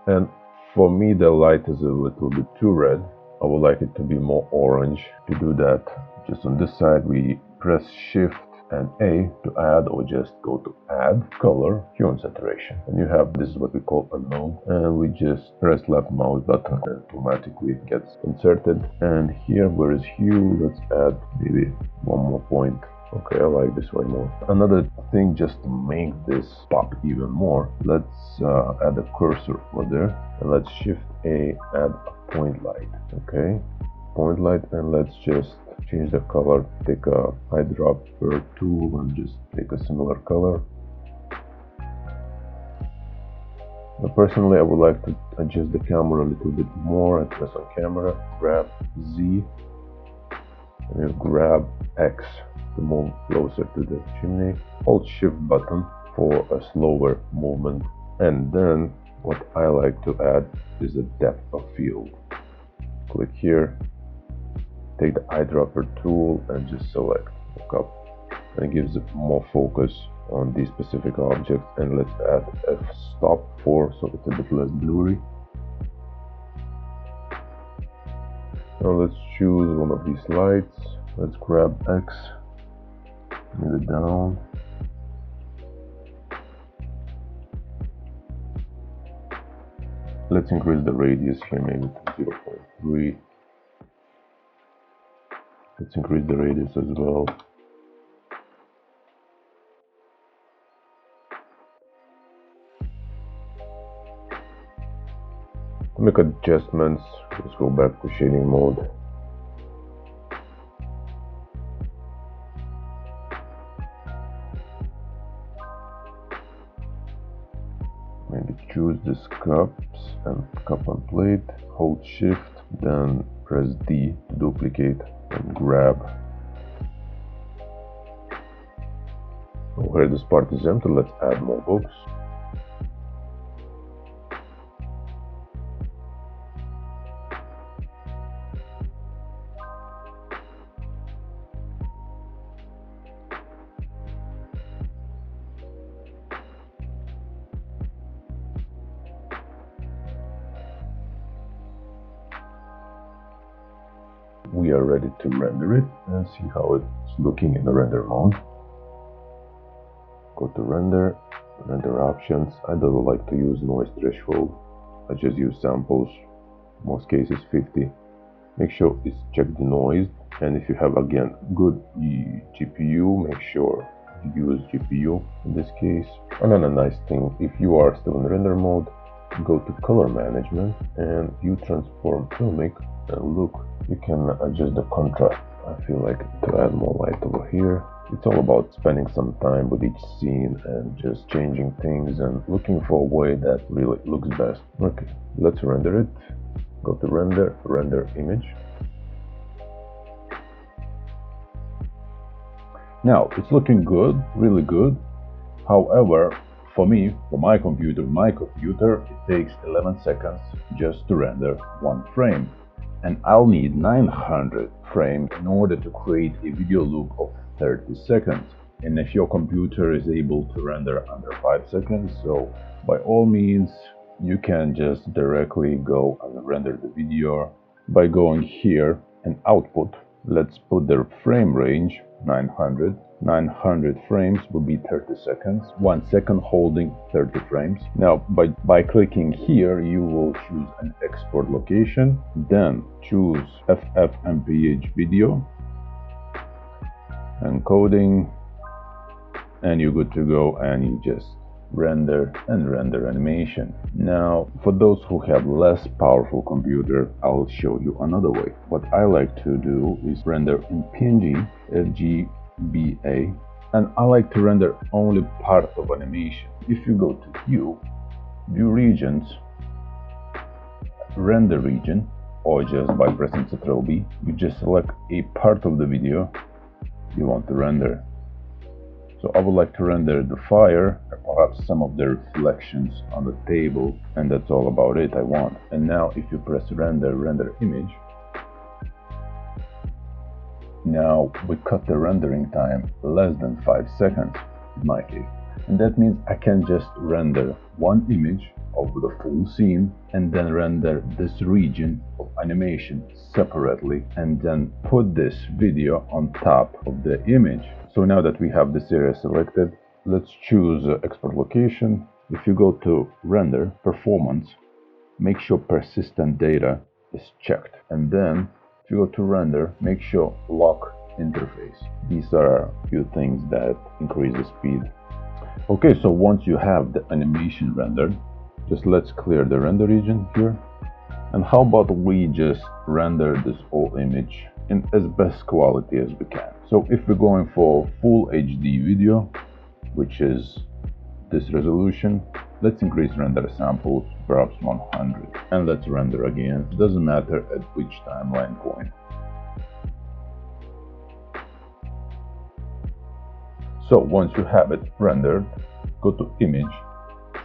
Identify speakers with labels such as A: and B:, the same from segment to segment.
A: And for me, the light is a little bit too red. I would like it to be more orange. To do that, just on this side, we press Shift and A to add, or just go to Add Color, Hue and Saturation. And you have, this is what we call unknown, and we just press left mouse button and automatically it gets inserted. And here, where is Hue, let's add maybe one more point. Okay, I like this way more. Another thing, just to make this pop even more, let's add a cursor over there, and let's Shift A, add a point light. Okay, point light, and let's just change the color. Take a eyedropper tool and just take a similar color. Now, personally, I would like to adjust the camera a little bit more. I press on camera, grab Z, and you grab X to move closer to the chimney. Hold Shift button for a slower movement. And then what I like to add is a depth of field. Click here, take the eyedropper tool and just select look up, and it gives it more focus on these specific objects. And let's add f-stop so it's a bit less blurry. Now let's choose one of these lights. Let's grab X, move it down. Let's increase the radius here, maybe to 0.3. Let's increase the radius as well. To make adjustments, let's go back to shading mode. Maybe choose this cups and cup and plate, hold Shift, then press D to duplicate and grab. Where this part is empty, let's add more books. We are ready to render it and see how it's looking in the render mode. Go to render, render options. I don't like to use noise threshold. I just use samples, most cases 50. Make sure it's checked noise, and if you have again good GPU, make sure you use GPU in this case. And then a nice thing, if you are still in render mode, go to color management and view transform filmic, and look, you can adjust the contrast. I feel like to add more light over here. It's all about spending some time with each scene and just changing things and looking for a way that really looks best. Okay, let's render it. Go to render, render image.
B: Now it's looking good, really good. However, for me, for my computer, it takes 11 seconds just to render one frame. And I'll need 900 frames in order to create a video loop of 30 seconds. And if your computer is able to render under 5 seconds, so by all means, you can just directly go and render the video by going here and output. Let's put the frame range 900. 900 frames will be 30 seconds, 1 second holding 30 frames. Now by clicking here, you will choose an export location, then choose FFmpeg video, encoding, and you're good to go, and you just render and render animation. Now for those who have less powerful computer, I'll show you another way. What I like to do is render in PNG, RGBA, and I like to render only part of animation. If you go to view regions, render region, or just by pressing Ctrl B, you just select a part of the video you want to render. So I would like to render the fire, or perhaps some of the reflections on the table, and that's all about it I want. And now if you press render, render image, now we cut the rendering time less than 5 seconds in my case. And that means I can just render one image of the full scene and then render this region of animation separately and then put this video on top of the image. So now that we have this area selected, let's choose export location. If you go to render performance, make sure persistent data is checked, and then if you go to render, make sure lock interface. These are a few things that increase the speed. Okay, so once you have the animation rendered, just let's clear the render region here. And how about we just render this whole image in as best quality as we can. So if we're going for full HD video, which is this resolution, let's increase render sample to perhaps 100, and let's render again. It doesn't matter at which timeline point. So once you have it rendered, go to image,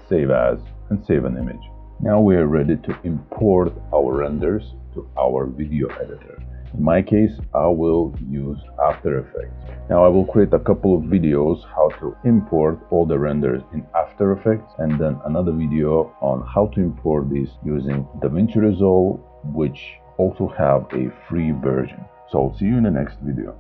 B: save as, and save an image. Now we are ready to import our renders to our video editor. In my case, I will use After Effects. Now I will create a couple of videos how to import all the renders in After Effects, and then another video on how to import these using DaVinci Resolve, which also have a free version. So I'll see you in the next video.